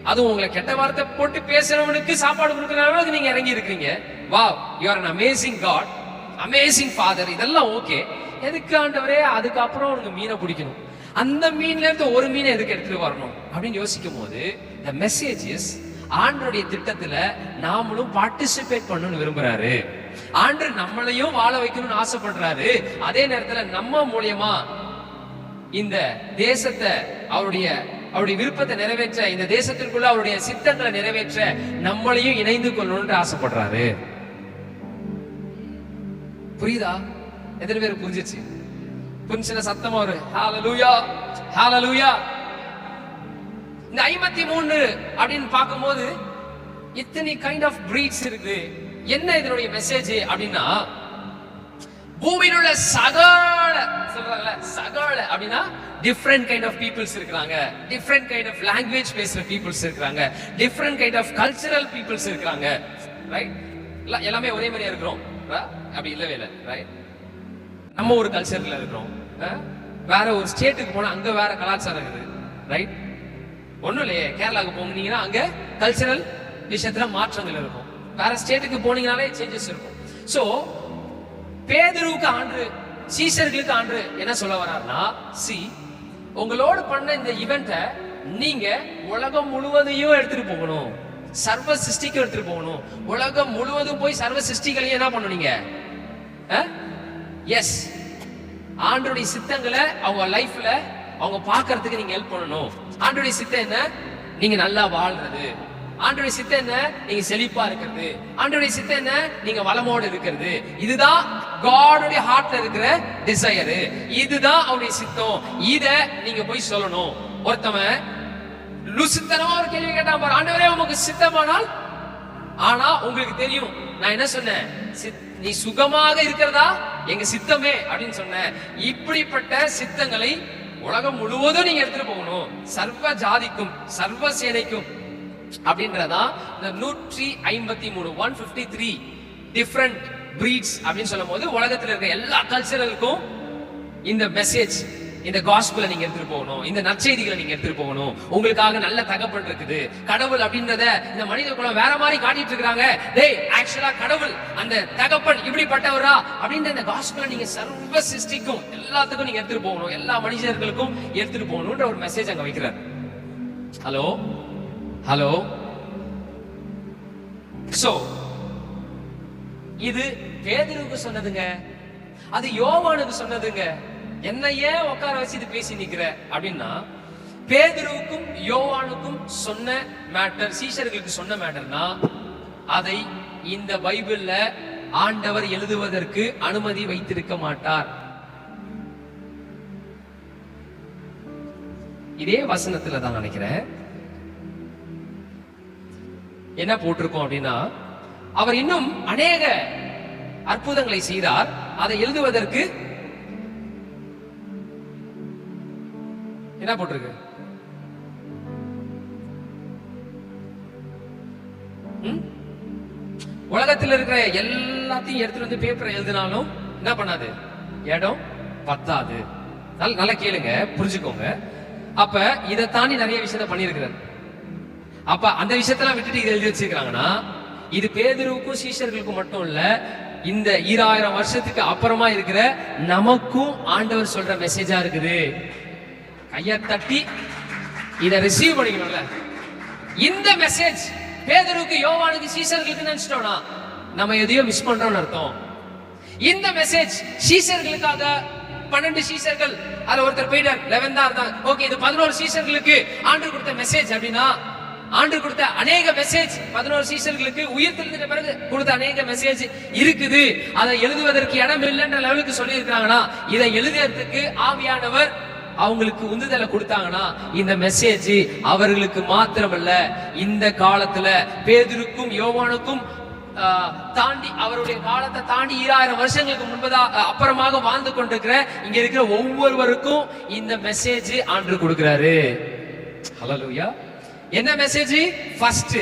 அதுவும் உங்களை கெட்ட வார்த்தை போட்டு பேசுறவனுக்கு சாப்பாடு கொடுக்குற அளவுக்கு நீங்க இறங்கி இருக்கீங்க. Wow, you are an amazing God, amazing father. இதெல்லாம் ஓகே. எதுக்கு ஆண்டவரே அதுக்கப்புறம் உனக்கு மீனை பிடிக்கணும், அந்த மீன்ல இருந்து ஒரு மீனை எதுக்கு எடுத்துட்டு வரணும் அப்படின்னு யோசிக்கும் போது, the message is ஆண்டவருடைய திட்டத்துல நாமளும் பார்ட்டிசிபேட் பண்ணணும்னு விரும்புறாரு. ஆண்டவர் நம்மளையும் வாழ வைக்கணும்னு ஆசைப்படுறாரு. அதே நேரத்துல நம்ம மூலியமா இந்த தேசத்தை அவருடைய விருப்பத்தை நிறைவேற்ற, இந்த தேசத்திற்குள்ள அவருடைய சித்தங்களை நிறைவேற்ற நம்மளையும் இணைந்து கொள்ளணும்னு ஆசைப்படுறாரு. புரியுதா? எத்தனை பேர் புரிஞ்சிச்சு? புரிஞ்சுன சத்தமா ஒரு ஹalleluya ஹalleluya. இந்த 53 அப்படின்னு பார்க்கும்போது இத்தனை கைண்ட் ஆஃப் பிரீட்ஸ் இருக்கு. என்ன இதனுடைய மெசேஜ் அப்படின்னா, பூமியில் உள்ள சகல சொல்றாங்கல்ல, சகல அப்படின்னா டிஃப்ரெண்ட் கைண்ட் ஆஃப் பீப்புள்ஸ் இருக்காங்க, டிஃப்ரெண்ட் கைண்ட் ஆஃப் லாங்குவேஜ் பேசுற பீப்புள்ஸ் இருக்காங்க, different kind of cultural peoples இருக்காங்க. ரைட்? எல்லாமே ஒரே மாதிரியா இருக்கிறோம் அப்படி இல்லவே இல்லை. ரைட்? நம்ம ஒரு கல்ச்சர்ல இருக்கிறோம், வேற ஒரு ஸ்டேட்டுக்கு போனா அங்க வேற கலாச்சாரம் இருக்குது. ரைட்? ஒண்ணும் இல்லையே, கேரளாவுக்கு போனீங்கன்னா அங்க கல்ச்சரல் விஷயத்துல மாற்றங்கள் இருக்கும், வேற ஸ்டேட்டுக்கு போனீங்கனாலே சேஞ்சஸ் இருக்கும். சோ பேதுருவுக்கு ஆண்டு, சீஷர்களுக்கு ஆண்டு என்ன சொல்ல வர்றாருன்னா, உங்களோட பண்ண இந்த ஈவென்ட்டை நீங்க உலகம் முழுவதையும் எடுத்துட்டு போகணும், சர்வ சிருஷ்டிக்கு எடுத்துட்டு போகணும். உலகம் முழுவதும் போய் சர்வ சிருஷ்டிகளையும் என்ன பண்ணுவீங்க? எஸ், ஆண்டவருடைய சித்தங்களை அவங்க லைஃப்ல அவங்க பார்க்கிறதுக்கு நீங்க ஹெல்ப் பண்ணணும். ஆண்டவருடைய சித்தம் என்ன? நீங்க நல்லா வாழ்றது. ஆண்டவருடைய சித்தம் என்ன? நீங்க செழிப்பா இருக்கிறது. ஆண்டவருடைய சித்தம் என்ன? நீங்க வளமோடு இருக்கிறது. இதுதான் காடோட ஹார்ட்ல இருக்கிற டிசையர், இதுதான் அவருடைய சித்தம். இத நீங்க போய் சொல்லணும். ஒருத்தவன் லுசித்தனமா ஒரு கேள்வி கேட்டான் பாரு, ஆண்டவரே உமக்கு சித்தமானால், ஆனா உங்களுக்கு தெரியும் நான் என்ன சொன்னேன், நீ சுகமாக இருக்கிறதா எங்க சித்தமே அப்படின்னு சொன்னேன். இப்படிப்பட்ட சித்தங்களை உலகம் முழுவதும் நீங்க எடுத்துட்டு போகணும், சர்வ ஜாதிக்கும் சர்வ சேனைக்கும் அப்படின்றதா இந்த 153 153 டிஃபரண்ட் பிரீட்ஸ் அப்படின்னு சொல்லும் போது உலகத்துல இருக்க எல்லா கல்ச்சரலுக்கும் இந்த மெசேஜ், இந்த காஸ்பலை நீங்க எடுத்துட்டு போகணும், இந்த நற்செய்திகளை நீங்க எடுத்துட்டு போகணும். உங்களுக்காக நல்ல தகப்பன் இருக்குது. கடவுள் அப்படின்றத இந்த மனித குலம் வேற மாதிரி காட்டிட்டு இருக்காங்க. டேய், ஆக்சுவலா கடவுள் அந்த தகப்பன் இப்படிப்பட்டவரா அப்படின்ற இந்த காஸ்பலை நீங்க சர்வ சிருஷ்டிக்கும் எல்லாத்துக்கும் நீங்க எடுத்துட்டு போகணும், எல்லா மனுஷர்களுக்கும் எடுத்துட்டு போகணும்ன்ற ஒரு மெசேஜ் அங்க வைக்கிறார். Hello hello. சோ இது பேதுருவுக்கு சொன்னதுங்க, அது யோவானுக்கு சொன்னதுங்க. என்ன ஏன் உட்கார வச்சு இது பேசி நிக்கிற அப்படின்னா, பேதுருவுக்கும் யோவானுக்கும் சொன்ன மேட்டர், சீஷர்களுக்கு சொன்ன மேட்டர்னா, அதை இந்த பைபிள்ல ஆண்டவர் எழுதுவதற்கு அனுமதி வைத்திருக்க மாட்டார். இதே வசனத்துல தான் நினைக்கிறேன் என்ன போட்டிருக்கோம் அப்படின்னா, அவர் இன்னும் அநேக அற்புதங்களை செய்தார், அதை எழுதுவதற்கு என்ன போட்டிருக்கு? உலகத்தில் இருக்கிற எல்லாத்தையும் எடுத்துட்டு வந்து பேப்பர் எழுதினாலும் என்ன பண்ணாது, இடம் பத்தாது. நல்லா கேளுங்க, புரிஞ்சுக்கோங்க. அப்ப இதை தாண்டி நிறைய விஷயத்த பண்ணியிருக்கிறார். அப்ப அந்த விஷயத்தெல்லாம் விட்டுட்டு இதை எழுதி வச்சிருக்காங்கன்னா, இது பேதுருவுக்கும் சீஷர்களுக்கும் மட்டும் இல்ல, இந்த 2000 வருஷத்துக்கு அப்புறமா இருக்கிற நமக்கும் ஆண்டவர் சொல்ற மெசேஜா இருக்குது. கைய தட்டி இதை ரிசீவ் பண்ணிக்கணும்ல. இந்த மெசேஜ் பேதுருக்கு, யோவானுக்கு, சீஷர்களுக்கு நினைச்சிட்டோம்னா நம்ம எதையோ மிஸ் பண்றோம்னு அர்த்தம். இந்த மெசேஜ் சீஷர்களுக்காக 12 சீஷர்கள், அதுல ஒருத்தர் போயிட்டார், 11 தான் இருந்தாங்க. ஓகே, இது 11 சீஷர்களுக்கு ஆண்டவர் கொடுத்த மெசேஜ் அப்படின்னா, ஆண்டவர் கொடுத்த அநேக மெசேஜ் 11 சீஷர்களுக்கு உயிர் தெளிந்த பிறகு கொடுத்த அநேக மெசேஜ் இருக்குது. அதை எழுதுவதற்கு இடம் இல்லைன்ற லெவலுக்கு சொல்லி இருக்கிறாங்கன்னா, இதை எழுதுறதுக்கு ஆவியானவர் அவங்களுக்கு உந்துதலை கொடுத்தாங்கன்னா, இந்த மெசேஜ் அவர்களுக்கு மாத்திரமல்ல, இந்த காலத்துல பேதுருக்கும் யோவானுக்கும் தாண்டி, அவருடைய காலத்தை தாண்டி 2000 வருஷங்களுக்கு முன்பதாக அப்புறமாக வாழ்ந்து கொண்டிருக்கிற இங்க இருக்கிற ஒவ்வொருவருக்கும் இந்த மெசேஜ் ஆண்டவர் கொடுக்கிறாரு. ஹல்லேலூயா. என்ன மெசேஜ்? ஃபர்ஸ்ட்,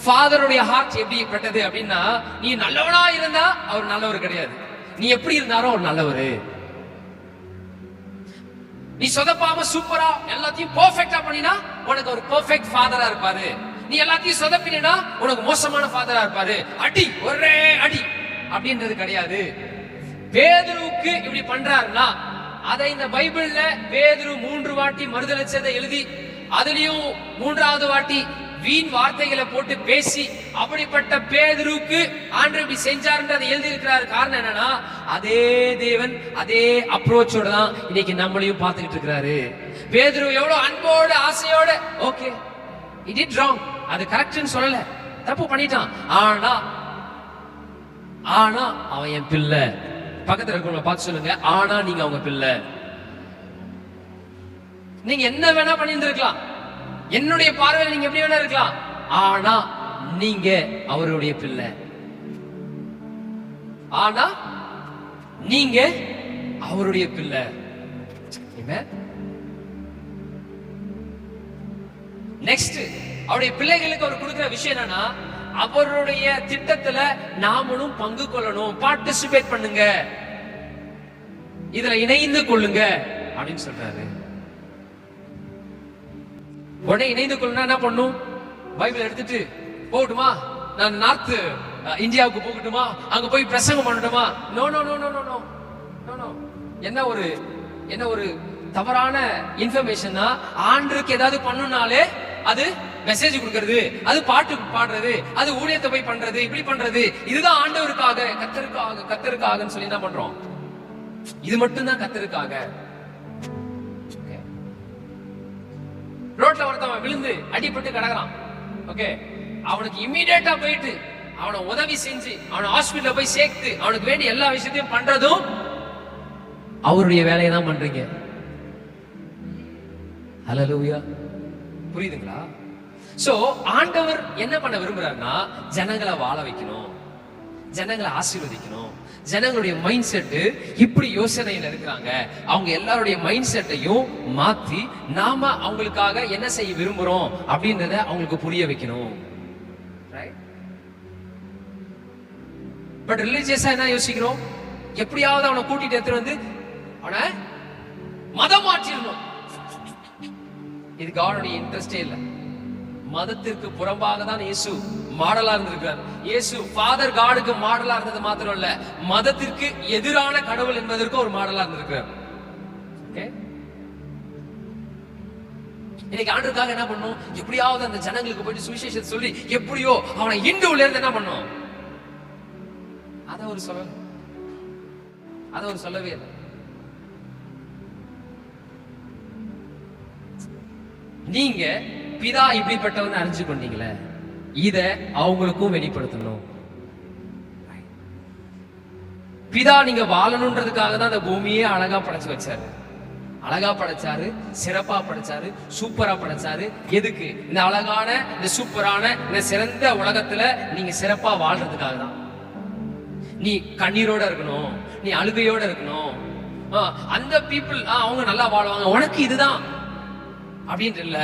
ஃபாதருடைய ஹார்ட் எப்படிப்பட்டது அப்படின்னா, நீ நல்லவனா இருந்தா அவர் நல்லவர் கிடையாது, நீ எப்படி இருந்தாரோ அவர் நல்லவரு. நீ சொதப்பாம சூப்பரா எல்லாத்தையும் பெர்ஃபெக்ட்டா பண்ணினா உனக்கு ஒரு பெர்ஃபெக்ட் ஃபாதரா இருப்பாரு. நீ எல்லாத்தையும் சொதப்பினா உனக்கு மோசமான ஃபாதரா இருப்பாரு. அடி, ஒரே அடி அப்படின்றது கிடையாது. பேதுருவுக்கு இப்படி பண்றாருன்னா, அதை இந்த பைபிள்ல பேதுரு 3 வாட்டி மறுதலிச்சதை எழுதி, அதுலயும் 3வது வாட்டி வீண் வார்த்தைகளை போட்டு பேசி, அப்படிப்பட்ட பேதுருக்கு ஆண்டவர் இப்படி செஞ்சாருன்றதை எழுதி இருக்கிறாரு. காரணம் என்னன்னா, அதே தேவன் அதே அப்ரோச்சோட தான் இன்னைக்கு நம்மளையும் பார்த்துக்கிட்டு இருக்கிறாரு. பேதுரு எவ்வளவு அன்போட ஆசையோட, ஓகே இட் இட் ராங், அது கரெக்ட்னு சொல்லல, தப்பு பண்ணிட்டான், ஆனா அவன் என் பிள்ளை, பக்கத்துல இருக்கிறவங்க பார்த்து சொல்லுங்க, ஆனா நீங்க அவங்க பிள்ளை. நீங்க என்ன வேணா பண்ணியிருந்திருக்கலாம், என்னுடைய பார்வையில் நீங்க எப்படி வேணா இருக்கலாம், ஆனா நீங்க அவருடைய பிள்ளை. ஆனா நீங்க அவருடைய பிள்ளை. நெக்ஸ்ட், அவருடைய பிள்ளைகளுக்கு அவர் கொடுக்கிற விஷயம் என்னன்னா, அவருடைய திட்டத்துல நாமளும் பங்கு கொள்ளணும், பார்ட்டிசிபேட் பண்ணுங்க, இதுல இணைந்து கொள்ளுங்க அப்படின்னு சொல்றாரு. உடனே இணைந்து கொள்ளணும் என்ன பண்ணும்? பைபிள் எடுத்துட்டு போகட்டுமா, நான் நார்த் இந்தியாவுக்கு போகட்டுமா, அங்க போய் பிரசங்கம் பண்ணட்டுமா? No no no no no no no. என்ன ஒரு தவறான இன்ஃபர்மேஷன். ஆண்டருக்கு ஏதாவது பண்ணுனாலே அது மெசேஜ் கொடுக்கிறது, அது பாட்டு பாடுறது, அது ஊழியத்தை போய் பண்றது, இப்படி பண்றது, இதுதான் ஆண்டவருக்காக, கத்தருக்காகன்னு சொல்லி என்ன பண்றோம்? இது மட்டும் தான் கத்தருக்காக. ரோட்ல ஒருத்தவன் விழுந்து அடிபட்டு கிடக்குறான். ஓகே, அவனுக்கு இம்மீடியட்டா போயிட்டு அவனை உதவி செஞ்சு அவனை ஹாஸ்பிட்டல்ல போய் சேர்த்து அவனுக்கு வேண்டிய எல்லா விஷயத்தையும் பண்றதும் அவருடைய வேலையை தான் பண்றீங்க. ஹல்லேலூயா, புரியுதுங்களா? சோ ஆண்டவர் என்ன பண்ண விரும்புறாருன்னா, ஜனங்களை வாழ வைக்கணும், ஜனங்களை ஆசீர்வதிக்கணும். ஜனங்களுடைய மைண்ட் செட் இப்படி யோசனையில இருக்கிறாங்க. அவங்க எல்லாருடைய மைண்ட் செட்டையும் மாத்தி நாம அவங்களுக்காக என்ன செய்ய விரும்புறோம் அப்படின்றத அவங்களுக்கு புரிய வைக்கணும். பட் ரிலீஜியஸா என்ன யோசிக்கிறோம்? எப்படியாவது அவனை கூட்டிட்டு எடுத்து வந்து அவனை மதம் மாற்றிடணும். இது காடோடைய இன்ட்ரெஸ்டே இல்லை. மதத்திற்கு புறம்பாக தான் இயேசு மாடலா இருந்திருக்கிறார். இயேசு ஃபாதர் காடுக்கு மாடலா இருந்தது மாத்திரம் இல்ல, மதத்திற்கு எதிரான கடவுள் என்பதற்கு ஒரு மாடலா இருந்திருக்கிறார். இன்னைக்கு ஆண்டவருக்காக என்ன பண்ணும்? எப்படியாவது அந்த ஜனங்களுக்கு போயிட்டு சுவிசேஷத்தை சொல்லி எப்படியோ அவனை இந்துவுல இருந்து என்ன பண்ணும்? அத ஒரு சொல்லவே இல்லை. நீங்க பிதா இப்படிப்பட்டவன் அறிஞ்சு கொண்டீங்களே, இத அவங்களுக்கும் வெளிப்படுத்தணும். பிதா நீங்க வாழணும்ன்றதுக்காக தான் அந்த பூமியே அழகா படைச்சு வச்சாரு. அழகா படைச்சாரு, சிறப்பா படைச்சாரு, சூப்பரா படைச்சாரு. எதுக்கு? இந்த அழகான, இந்த சூப்பரான, இந்த சிறந்த உலகத்துல நீங்க சிறப்பா வாழ்றதுக்காக தான். நீ கண்ணீரோட இருக்கணும், நீ அழுகையோட இருக்கணும். அந்த பீப்புள் அவங்க நல்லா வாழ்வாங்க, உனக்கு இதுதான் அப்படின்ட்டு இல்ல.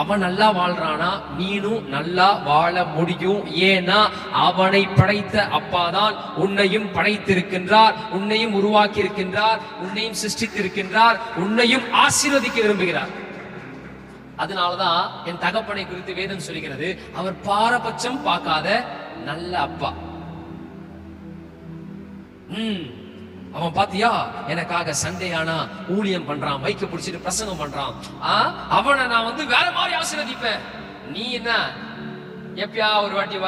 அவன் நல்லா வாழ்றானா, நீனும் நல்லா வாழ முடியும். ஏன்னா அவனை படைத்த அப்பாதான் உன்னையும் படைத்திருக்கின்றார், உன்னையும் உருவாக்கி இருக்கின்றார், உன்னையும் சிருஷ்டித்திருக்கின்றார், உன்னையும் ஆசீர்வதிக்க விரும்புகிறார். அதனாலதான் என் தகப்பனை குறித்து வேதம் சொல்கிறது, அவர் பாரபட்சம் பார்க்காத நல்ல அப்பா. அவன் பாத்தியா எனக்காக சண்டே ஆனா ஊழியம் பண்றான், மைக்க பிடிச்சிட்டு பிரசங்கம் பண்றான், அவனை நான் வந்து வேற மாதிரி ஆசீர்வதிப்பேன். நீ என்ன எப்பயா ஒரு வாட்டி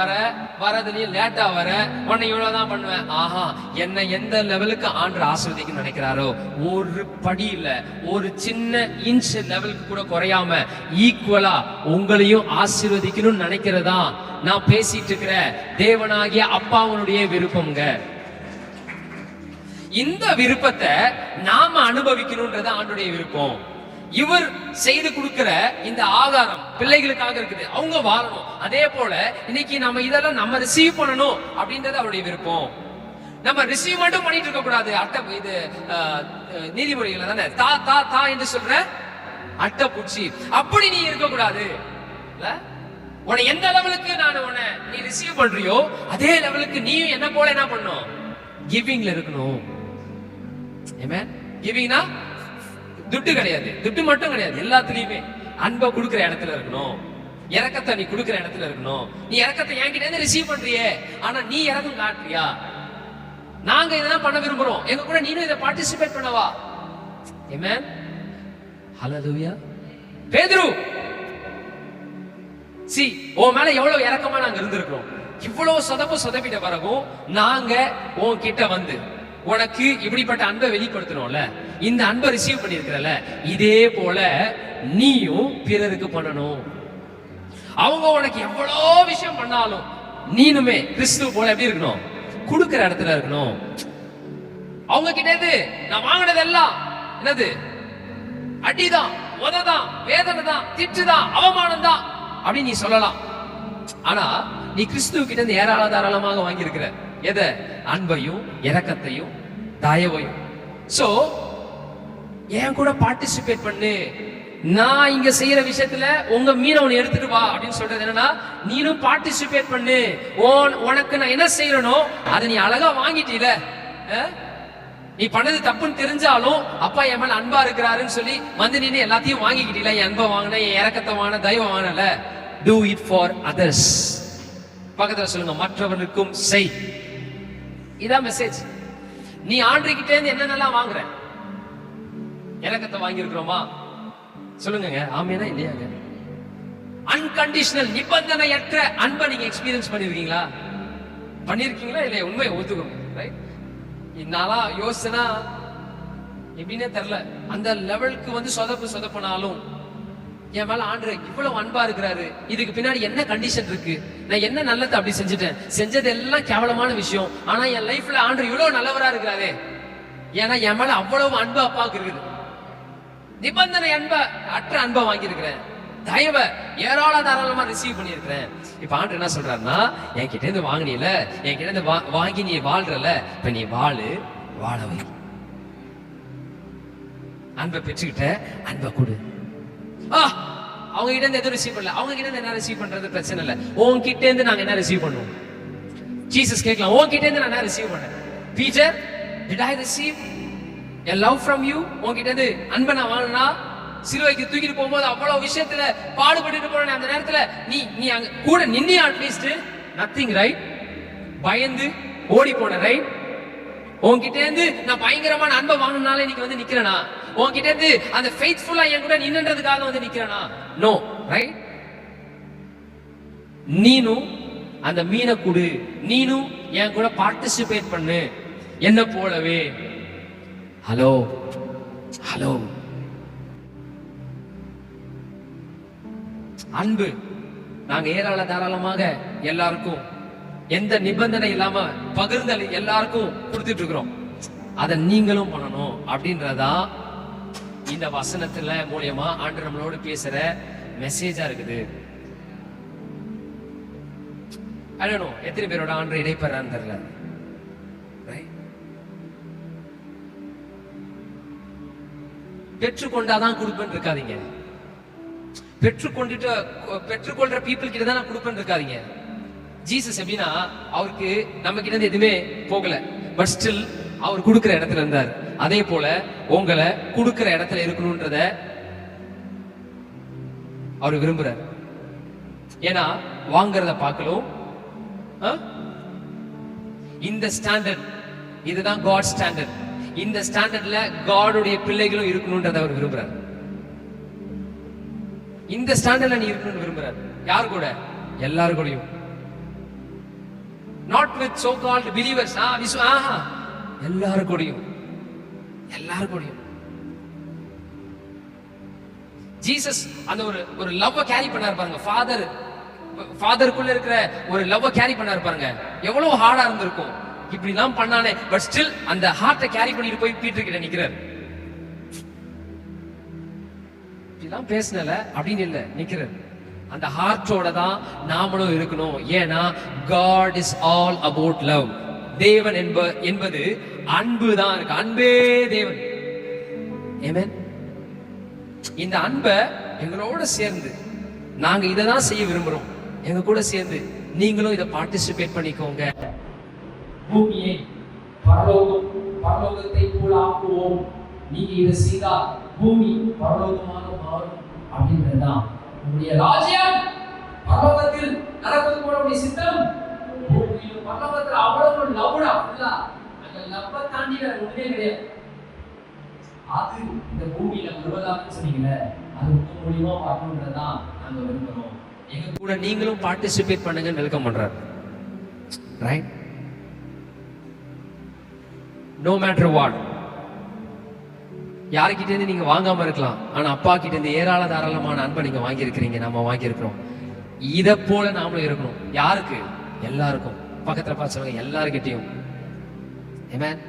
வரதுலயும் லேட்டா வர, உன்னை இவ்வளவுதான் பண்ணுவேன். ஆஹா, என்ன எந்த லெவலுக்கு ஆண்டு ஆசீர்வதிக்க நினைக்கிறாரோ, ஒரு படி இல்ல, ஒரு சின்ன இன்ச் லெவலுக்கு கூட குறையாம ஈக்குவலா உங்களையும் ஆசீர்வதிக்கணும்னு நினைக்கிறதா நான் பேசிட்டு இருக்கிற தேவனாகிய அப்பாவுடைய விருப்பம்ங்க. இந்த விருப்பத்தை நாம அனுபவிக்கணும்ன்றது ஆண்டுடைய விருப்பம். இவர் செய்து கொடுக்கிற இந்த ஆகாரம் பிள்ளைகளுக்காக இருக்குது, அவங்க வாழணும். அதே போல இன்னைக்கு நம்ம இதெல்லாம் நம்ம ரிசீவ் பண்ணணும் அப்படின்றது அவருடைய விருப்பம். நம்ம ரிசீவ் மட்டும் பண்ணிட்டு இருக்க கூடாது. இது நீதிமொழிகள் தானே, தா தா தா என்று சொல்ற அட்டை பூச்சி, அப்படி நீ இருக்க கூடாது. உன்னை எந்த லெவலுக்கு நான் உன்னை நீ ரிசீவ் பண்றியோ அதே லெவலுக்கு நீயும் என்ன போல என்ன பண்ணும்? கிவிங்ல இருக்கணும். கிவிங்னா துட்டு கிடையாது, துட்டு மட்டும் கிடையாது, எல்லாத்துலயுமே அன்பை கொடுக்கிற இடத்துல இருக்கணும், இரக்கத்தை நீ கொடுக்கிற இடத்துல இருக்கணும். நீ இரக்கத்தை என்கிட்ட இருந்து ரிசீவ் பண்றியே, ஆனா நீ இரக்கம் காட்டுறியா? நாங்க இதெல்லாம் பண்ண விரும்புறோம், எங்க கூட நீனும் இதை பார்ட்டிசிபேட் பண்ணவா? ஆமென், ஹல்லேலூயா. பேதுரு, சி உன் மேல எவ்வளவு இரக்கமா நாங்க இருந்திருக்கிறோம். இவ்வளவு சொதப்பிட்ட பிறகும் நாங்க உன் கிட்ட வந்து உனக்கு இப்படிப்பட்ட அன்பை வெளிப்படுத்தணும்ல, இந்த அன்பை ரிசீவ் பண்ணிருக்கிறல, இதே போல நீயும் பிறருக்கு பண்ணணும். அவங்க உனக்கு எவ்வளோ விஷயம் பண்ணாலும் நீனுமே கிறிஸ்துவ போல எப்படி இருக்கணும்? கொடுக்கிற இடத்துல இருக்கணும். அவங்க கிட்ட இருந்து நான் வாங்கினது எல்லாம் என்னது? அடிதான், உததான், வேதனை தான், திட்டுதான், அவமானம் தான் அப்படின்னு நீ சொல்லலாம். ஆனா நீ கிறிஸ்துவ கிட்ட இருந்து தாராளமாக வாங்கி இருக்கிற எதை? அன்பையும் இரக்கத்தையும் தயவையும். சோ என் கூட பார்ட்டிசிபேட் பண்ணு. நான் இங்க செய்யற விஷயத்துல உங்க மீனவனை எடுத்துட்டு வா அப்படின்னு சொல்றது என்னன்னா, நீனும் பார்ட்டிசிபேட் பண்ணு. உனக்கு நான் என்ன செய்யறனோ அதை நீ அழகா வாங்கிட்டீல. நீ பண்ணது தப்புன்னு தெரிஞ்சாலும் அப்பா என் மேல அன்பா இருக்கிறாருன்னு சொல்லி வந்து நீ எல்லாத்தையும் வாங்கிக்கிட்டீல. என் அன்பை வாங்கின, என் இறக்கத்தை வாங்கின, தயவு வாங்கினல. Do it for others. பக்கத்துல சொல்லுங்க, மற்றவர்களுக்கும் செய். இதான் மெசேஜ். நீ ஆண்டவர்கிட்ட இருந்து என்னென்னலாம் வாங்குற? இறக்கத்தை வாங்கி இருக்கிறோமா? சொல்லுங்க, ஆமேனா இல்லையாங்க? அன்கண்டிஷனல், நிபந்தனையற்ற அன்பை நீங்க எக்ஸ்பீரியன்ஸ் பண்ணிருக்கீங்களா? பண்ணிருக்கீங்களா இல்லையா? உண்மையை ஒத்துக்கணும். ரைட்? என்னாலாம் யோசனா எப்படின்னே தெரியல. அந்த லெவலுக்கு வந்து சொதப்பினாலும் என் மேல ஆண்டவர் இவ்வளவு அன்பா இருக்கிறாரு. இதுக்கு பின்னாடி என்ன கண்டிஷன் இருக்கு? நான் என்ன நல்லது அப்படி செஞ்சுட்டேன்? செஞ்சது எல்லாம் கேவலமான விஷயம். ஆனா என் லைஃப்ல ஆண்டவர் இவ்வளவு நல்லவரா இருக்கிறாரே. ஏன்னா என் மேல அவ்வளவு அன்பு அப்பாவுக்கு இருக்குது. நிபந்தனை அற்ற அன்பை வாங்கி இருக்கிறேன். தயவை தாராளமா ரிசீவ் பண்ணிருக்கிறேன். இப்ப ஆண்டவர் என்ன சொல்றாருன்னா, என்கிட்ட இருந்து வாங்கினீல, என்கிட்ட இருந்து வாங்கி நீ வாழ்றல, இப்ப நீ வாழவை. அன்பை பெற்றுக்கிட்ட, அன்பை கொடு. அவங்க கிட்ட இருந்து எதுவும் ரிசீவ் பண்ணல. அவங்க கிட்ட இருந்து என்ன ரிசீவ் பண்றது பிரச்சனை இல்ல. உன்கிட்ட இருந்து நாங்க என்ன ரிசீவ் பண்ணுவோம்? ஜீசஸ் கேட்கலாம், உன்கிட்ட இருந்து நான் என்ன ரிசீவ் பண்ணேன்? Peter, did I receive a love from you? உன்கிட்ட இருந்து அன்பை நான் வாங்கினா, சிலுவைக்கு தூக்கிட்டு போகும்போது அவ்வளவு விஷயத்துல பாடுபட்டு போன அந்த நேரத்துல நீ அங்க கூட நின்னி அட்லீஸ்ட் நத்திங், ரைட்? பயந்து ஓடி போன, ரைட்? உன்கிட்ட இருந்து நான் பயங்கரமான அன்பை வாங்கினாலே இன்னைக்கு வந்து நிக்கிறேனா? உன்கிட்ட இருந்து அந்த ஃபெய்த்ஃபுல்லா என் கூட நின்னுன்றதுக்காக வந்து நிக்கிறேனா? No, right? நீனும் அந்த மீனை கொடு. நீனும் என் கூட பார்ட்டிசிபேட் பண்ணு, என்ன போலவே. Hello hello. அன்பு நாங்க தாராளமாக எல்லாருக்கும் எந்த நிபந்தனை இல்லாம பகிர்ந்தல் எல்லாருக்கும் கொடுத்துட்டு இருக்கிறோம். அதை நீங்களும் பண்ணணும் அப்படின்றதா இந்த வசனத்துல மூலியமா ஆண்டவர் நம்மளோடு பேசுற மெசேஜா இருக்குது. எத்தனை பேரோட ஆண்டவர் இடைப்பெறான்னு தெரியல. பெற்றுக்கொண்டாதான் கொடுப்பேன்னு இருக்காதீங்க. பெற்றுக்கொள்ற பீப்புள் கிட்ட தான் நான் கொடுப்பேன்னு இருக்காதீங்க. ஜீசஸ் எப்படின்னா, அவருக்கு நம்ம கிட்ட இருந்து எதுவுமே போகல, பட் ஸ்டில் அவர் கொடுக்கிற இடத்துல இருந்தார். அதே போல உங்களை கொடுக்கிற இடத்துல இருக்கணும்ன்றத அவர் விரும்புறார். ஏன்னா வாங்கறத பார்க்கணும். இந்த ஸ்டாண்டர்ட், இதுதான் காட் ஸ்டாண்டர்ட். இந்த ஸ்டாண்டர்ட்ல காடுடைய பிள்ளைகளும் இருக்கணும்ன்றத அவர் விரும்புறார். இந்த ஸ்டாண்டர்ட்ல நீ இருக்கணும்னு விரும்புறார். யார் கூட? எல்லாரும் கூடயும். Not with so called believers. எல்லாரும் கூடயும். ஜீசஸ் அந்த ஒரு லவ்வ கேரி பண்ணாரு பாருங்க. ஃபாதருக்குள்ள இருக்கிற ஒரு லவ்வ கேரி பண்ணாரு பாருங்க. எவ்வளவு ஹார்டா இருந்திருக்கும். இப்படி எல்லாம் பண்ணானே, பட் ஸ்டில் அந்த ஹார்ட்டை கேரி பண்ணிட்டு போய் பீட்டர் கிட்ட நிக்கிறார். இப்படிலாம் பேசல அப்படின்னு இல்ல, நிக்கிறார். அந்த ஹார்ட்டோட தான் நாமளும் இருக்கணும். ஏன்னா God is all about love. தேவன் என்பது அன்பு தான் இருக்கு. அன்பே தேவன். ஆமென். இந்த அன்பை எங்களோட சேர்ந்து நாங்க இதை தான் செய்ய விரும்புறோம். எங்க கூட சேர்ந்து நீங்களும் இதை பார்ட்டிசிபேட் பண்ணிக்கோங்க. பூமியை பரலோகத்தை போல ஆக்குவோம். நீங்க இதை செய்தால் பூமி பரலோகமாக மாறும் அப்படின்றதுதான் உங்களுடைய ராஜ்யம். பரலோகத்தில் நடப்பது போல உடைய சித்தம் பூமியிலும் பரலோகத்தில் அவ்வளவு லவ்டா இல்ல. அந்த லவ்வ தாண்டி வேற ஒண்ணே கிடையாது. அது இந்த பூமியில வருவதாக சொன்னீங்களே, அது உங்க மூலியமா வரணும்ன்றதுதான் நாங்க விரும்புறோம். எங்க கூட நீங்களும் பார்ட்டிசிபேட் பண்ணுங்கன்னு வெல்கம் பண்றாரு. ரைட்? No matter what. யாருக்கிட்ட இருந்து நீங்க வாங்காம இருக்கலாம், ஆனா அப்பா கிட்ட இருந்து தாராளமான அன்பை நீங்க வாங்கி இருக்கிறீங்க. நாம வாங்கி இருக்கிறோம். இத போல நாமளும் இருக்கணும். யாருக்கு? எல்லாருக்கும். பக்கத்துல பார்த்து சொல்லுங்க, எல்லாருக்கிட்டையும். ஆமென்.